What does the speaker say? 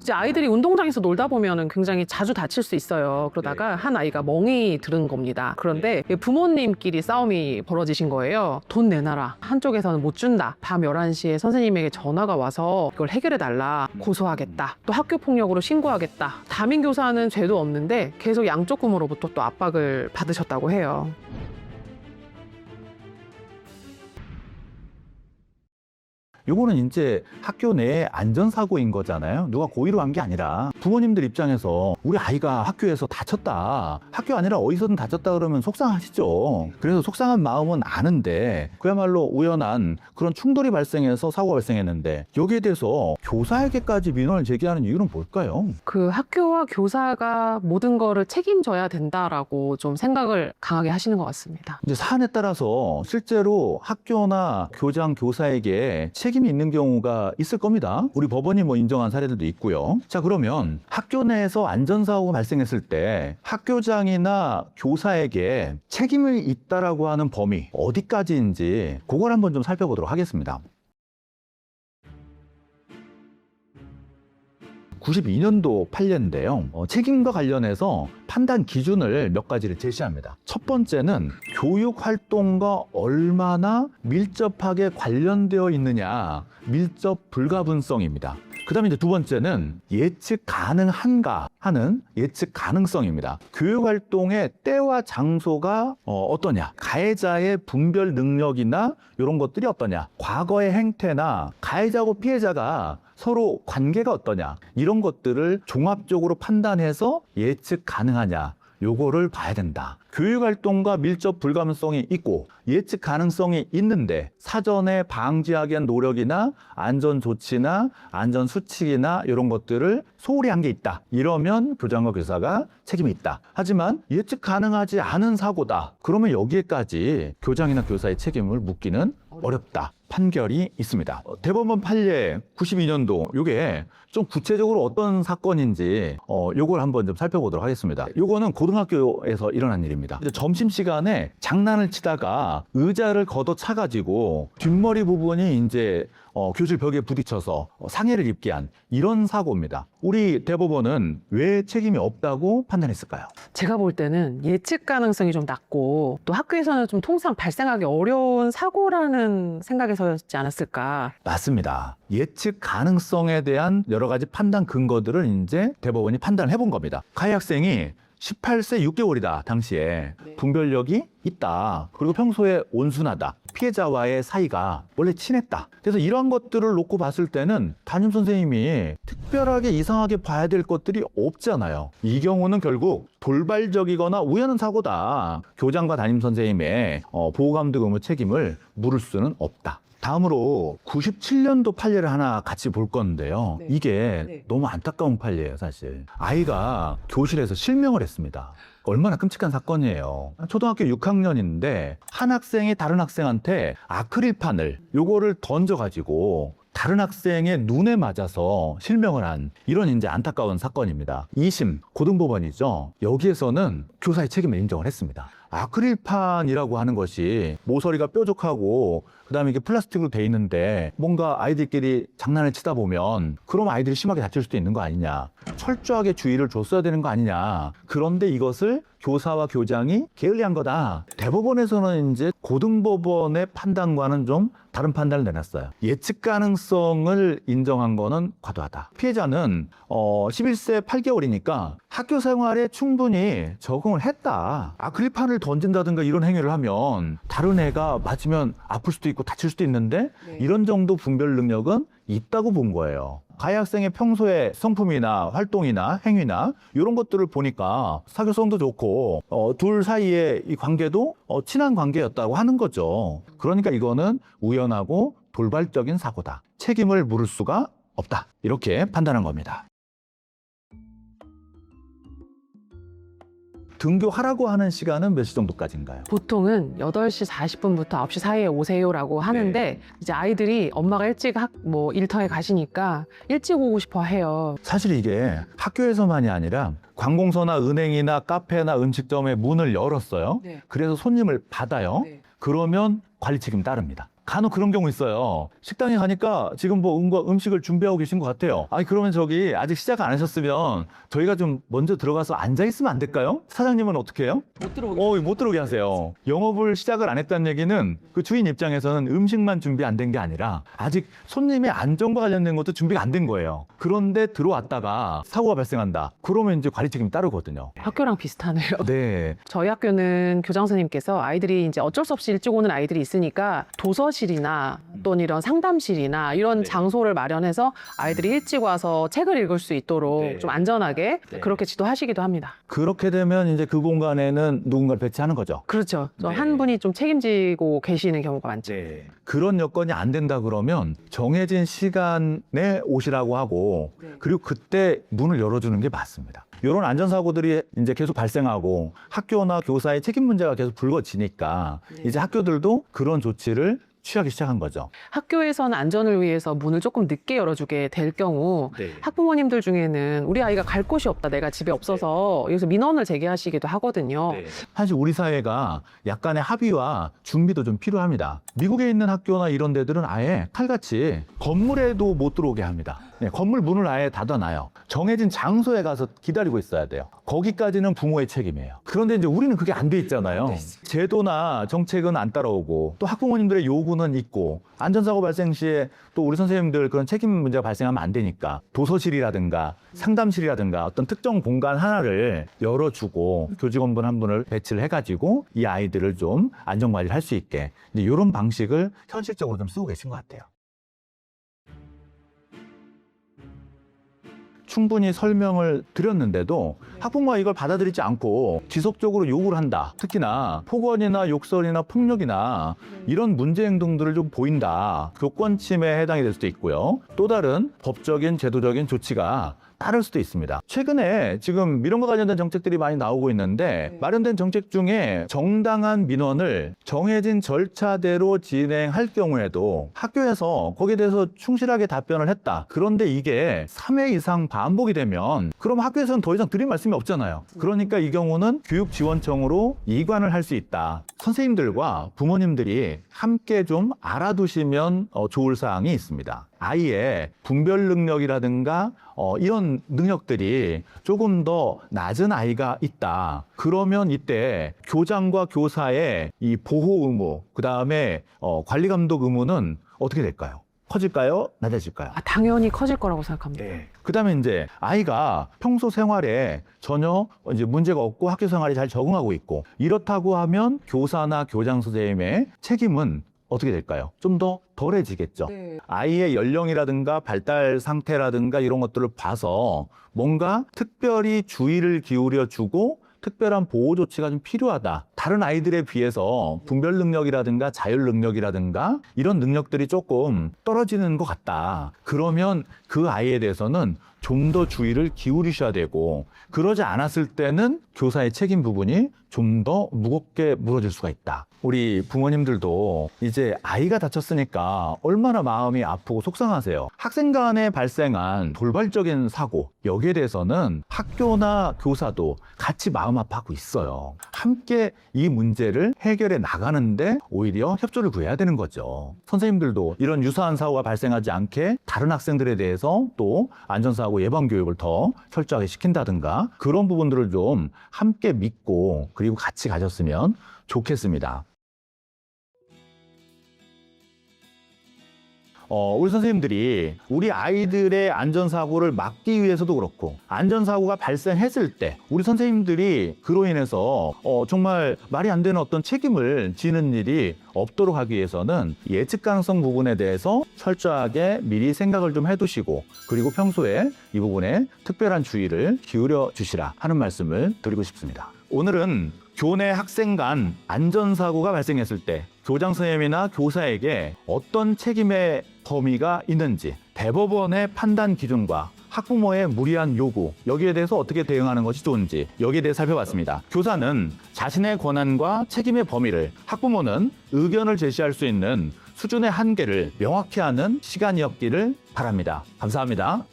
이제 아이들이 운동장에서 놀다 보면은 굉장히 자주 다칠 수 있어요. 그러다가 한 아이가 멍이 들은 겁니다. 그런데 부모님끼리 싸움이 벌어지신 거예요. 돈 내놔라. 한쪽에서는 못 준다. 밤 11시에 선생님에게 전화가 와서 이걸 해결해 달라. 고소하겠다. 또 학교 폭력으로 신고하겠다. 담임 교사는 죄도 없는데 계속 양쪽 부모로부터 또 압박을 받으셨다고 해요. 요거는 이제 학교 내에 안전사고인 거잖아요. 누가 고의로 한 게 아니라 부모님들 입장에서 우리 아이가 학교에서 다쳤다. 학교 아니라 어디서든 다쳤다 그러면 속상하시죠. 그래서 속상한 마음은 아는데 그야말로 우연한 그런 충돌이 발생해서 사고가 발생했는데 여기에 대해서 교사에게까지 민원을 제기하는 이유는 뭘까요? 그 학교와 교사가 모든 거를 책임져야 된다라고 좀 생각을 강하게 하시는 것 같습니다. 이제 사안에 따라서 실제로 학교나 교장, 교사에게 책임이 있는 경우가 있을 겁니다. 우리 법원이 뭐 인정한 사례들도 있고요. 자, 그러면 학교 내에서 안전사고가 발생했을 때 학교장이나 교사에게 책임이 있다라고 하는 범위 어디까지인지 그걸 한번 좀 살펴보도록 하겠습니다. 92년도 판례인데요. 책임과 관련해서 판단 기준을 몇 가지를 제시합니다. 첫 번째는 교육 활동과 얼마나 밀접하게 관련되어 있느냐, 밀접 불가분성입니다. 그 다음에 이제 두 번째는 예측 가능한가 하는 예측 가능성입니다. 교육 활동의 때와 장소가 어떠냐, 가해자의 분별 능력이나 이런 것들이 어떠냐, 과거의 행태나 가해자하고 피해자가 서로 관계가 어떠냐, 이런 것들을 종합적으로 판단해서 예측 가능하냐, 요거를 봐야 된다. 교육활동과 밀접 불가능성이 있고 예측 가능성이 있는데 사전에 방지하기 위한 노력이나 안전조치나 안전수칙이나 이런 것들을 소홀히 한 게 있다. 이러면 교장과 교사가 책임이 있다. 하지만 예측 가능하지 않은 사고다. 그러면 여기에까지 교장이나 교사의 책임을 묻기는 어렵다. 판결이 있습니다. 대법원 판례 92년도 요게 좀 구체적으로 어떤 사건인지 요걸 한번 좀 살펴보도록 하겠습니다. 요거는 고등학교에서 일어난 일입니다. 점심시간에 장난을 치다가 의자를 걷어차가지고 뒷머리 부분이 이제 교실 벽에 부딪혀서 상해를 입게 한 이런 사고입니다. 우리 대법원은 왜 책임이 없다고 판단했을까요? 제가 볼 때는 예측 가능성이 좀 낮고 또 학교에서는 좀 통상 발생하기 어려운 사고라는 생각에서였지 않았을까. 맞습니다. 예측 가능성에 대한 여러 가지 판단 근거들을 이제 대법원이 판단을 해본 겁니다. 가해 학생이 18세 6개월이다. 당시에 분별력이 있다. 그리고 평소에 온순하다. 피해자와의 사이가 원래 친했다. 그래서 이런 것들을 놓고 봤을 때는 담임 선생님이 특별하게 이상하게 봐야 될 것들이 없잖아요. 이 경우는 결국 돌발적이거나 우연한 사고다. 교장과 담임 선생님의 보호감독 의무 책임을 물을 수는 없다. 다음으로 97년도 판례를 하나 같이 볼 건데요. 이게 너무 안타까운 판례예요, 사실. 아이가 교실에서 실명을 했습니다. 얼마나 끔찍한 사건이에요. 초등학교 6학년인데 한 학생이 다른 학생한테 아크릴판을 요거를 던져가지고 다른 학생의 눈에 맞아서 실명을 한 이런 이제 안타까운 사건입니다. 2심 고등법원이죠. 여기에서는 교사의 책임을 인정을 했습니다. 아크릴판이라고 하는 것이 모서리가 뾰족하고 그다음에 이게 플라스틱으로 돼 있는데 뭔가 아이들끼리 장난을 치다 보면 그럼 아이들이 심하게 다칠 수도 있는 거 아니냐. 철저하게 주의를 줬어야 되는 거 아니냐. 그런데 이것을 교사와 교장이 게을리한 거다. 대법원에서는 이제 고등법원의 판단과는 좀 다른 판단을 내놨어요. 예측 가능성을 인정한 거는 과도하다. 피해자는 11세 8개월이니까 학교 생활에 충분히 적응을 했다. 아크릴판을 던진다든가 이런 행위를 하면 다른 애가 맞으면 아플 수도 있고 다칠 수도 있는데 이런 정도 분별 능력은 있다고 본 거예요. 가해 학생의 평소의 성품이나 활동이나 행위나 이런 것들을 보니까 사교성도 좋고 둘 사이의 이 관계도 친한 관계였다고 하는 거죠. 그러니까 이거는 우연하고 돌발적인 사고다. 책임을 물을 수가 없다. 이렇게 판단한 겁니다. 등교하라고 하는 시간은 몇 시 정도까지인가요? 보통은 8시 40분부터 9시 사이에 오세요라고 하는데 이제 아이들이 엄마가 일찍 일터에 가시니까 일찍 오고 싶어 해요. 사실 이게 학교에서만이 아니라 관공서나 은행이나 카페나 음식점의 문을 열었어요. 그래서 손님을 받아요. 그러면 관리 책임 따릅니다. 간혹 그런 경우 있어요. 식당에 가니까 지금 뭐 음식을 준비하고 계신 것 같아요. 아니 그러면 저기 아직 시작 안 하셨으면 저희가 좀 먼저 들어가서 앉아 있으면 안 될까요? 사장님은 어떻게 해요? 못 들어오게. 못 들어오게 하세요. 영업을 시작을 안 했다는 얘기는 그 주인 입장에서는 음식만 준비 안 된 게 아니라 아직 손님의 안전과 관련된 것도 준비가 안 된 거예요. 그런데 들어왔다가 사고가 발생한다. 그러면 이제 관리 책임이 따르거든요. 학교랑 비슷하네요. 네. 저희 학교는 교장 선생님께서 아이들이 이제 어쩔 수 없이 일찍 오는 아이들이 있으니까 도서실이나 또는 이런 상담실이나 이런 네. 장소를 마련해서 아이들이 일찍 와서 책을 읽을 수 있도록 네. 좀 안전하게 네. 그렇게 지도하시기도 합니다. 그렇게 되면 이제 그 공간에는 누군가를 배치하는 거죠. 그렇죠. 네. 한 분이 좀 책임지고 계시는 경우가 많죠. 네. 그런 여건이 안 된다 그러면 정해진 시간에 오시라고 하고 네. 그리고 그때 문을 열어주는 게 맞습니다. 이런 안전사고들이 이제 계속 발생하고 학교나 교사의 책임 문제가 계속 불거지니까 네. 이제 학교들도 그런 조치를 취하기 시작한 거죠. 학교에서는 안전을 위해서 문을 조금 늦게 열어주게 될 경우 네. 학부모님들 중에는 우리 아이가 갈 곳이 없다, 내가 집에 없어서 여기서 민원을 제기하시기도 하거든요. 사실 우리 사회가 약간의 합의와 준비도 좀 필요합니다. 미국에 있는 학교나 이런 데들은 아예 칼같이 건물에도 못 들어오게 합니다. 네, 건물 문을 아예 닫아놔요. 정해진 장소에 가서 기다리고 있어야 돼요. 거기까지는 부모의 책임이에요. 그런데 이제 우리는 그게 안 돼 있잖아요. 제도나 정책은 안 따라오고 또 학부모님들의 요구는 있고 안전사고 발생 시에 또 우리 선생님들 그런 책임 문제가 발생하면 안 되니까 도서실이라든가 상담실이라든가 어떤 특정 공간 하나를 열어주고 교직원분 한 분을 배치를 해가지고 이 아이들을 좀 안전관리를 할 수 있게 이제 이런 방식을 현실적으로 좀 쓰고 계신 것 같아요. 충분히 설명을 드렸는데도 학부모가 이걸 받아들이지 않고 지속적으로 욕을 한다. 특히나 폭언이나 욕설이나 폭력이나 이런 문제 행동들을 좀 보인다. 교권 침해에 해당이 될 수도 있고요. 또 다른 법적인 제도적인 조치가 따를 수도 있습니다. 최근에 지금 민원과 관련된 정책들이 많이 나오고 있는데 마련된 정책 중에 정당한 민원을 정해진 절차대로 진행할 경우에도 학교에서 거기에 대해서 충실하게 답변을 했다. 그런데 이게 3회 이상 반복이 되면 그럼 학교에서는 더 이상 드릴 말씀이 없잖아요. 그러니까 이 경우는 교육지원청으로 이관을 할 수 있다. 선생님들과 부모님들이 함께 좀 알아두시면 좋을 사항이 있습니다. 아이의 분별 능력이라든가 이런 능력들이 조금 더 낮은 아이가 있다. 그러면 이때 교장과 교사의 이 보호 의무, 그 다음에 관리 감독 의무는 어떻게 될까요? 커질까요? 낮아질까요? 당연히 커질 거라고 생각합니다. 그 다음에 이제 아이가 평소 생활에 전혀 이제 문제가 없고 학교 생활에 잘 적응하고 있고 이렇다고 하면 교사나 교장 선생님의 책임은 어떻게 될까요? 좀 더 덜해지겠죠. 아이의 연령이라든가 발달 상태라든가 이런 것들을 봐서 뭔가 특별히 주의를 기울여 주고 특별한 보호 조치가 좀 필요하다. 다른 아이들에 비해서 분별 능력이라든가 자율 능력이라든가 이런 능력들이 조금 떨어지는 것 같다. 그러면 그 아이에 대해서는 좀 더 주의를 기울이셔야 되고 그러지 않았을 때는 교사의 책임 부분이 좀 더 무겁게 물어질 수가 있다. 우리 부모님들도 이제 아이가 다쳤으니까 얼마나 마음이 아프고 속상하세요. 학생 간에 발생한 돌발적인 사고, 여기에 대해서는 학교나 교사도 같이 마음 아파하고 있어요. 함께 이 문제를 해결해 나가는데 오히려 협조를 구해야 되는 거죠. 선생님들도 이런 유사한 사고가 발생하지 않게 다른 학생들에 대해서 또 안전사고 예방 교육을 더 철저하게 시킨다든가 그런 부분들을 좀 함께 믿고 그리고 같이 가졌으면 좋겠습니다. 우리 선생님들이 우리 아이들의 안전사고를 막기 위해서도 그렇고 안전사고가 발생했을 때 우리 선생님들이 그로 인해서 정말 말이 안 되는 어떤 책임을 지는 일이 없도록 하기 위해서는 예측 가능성 부분에 대해서 철저하게 미리 생각을 좀 해두시고 그리고 평소에 이 부분에 특별한 주의를 기울여 주시라 하는 말씀을 드리고 싶습니다. 오늘은 교내 학생 간 안전사고가 발생했을 때 교장 선생님이나 교사에게 어떤 책임의 범위가 있는지 대법원의 판단 기준과 학부모의 무리한 요구 여기에 대해서 어떻게 대응하는 것이 좋은지 여기에 대해 살펴봤습니다. 교사는 자신의 권한과 책임의 범위를 학부모는 의견을 제시할 수 있는 수준의 한계를 명확히 하는 시간이었기를 바랍니다. 감사합니다.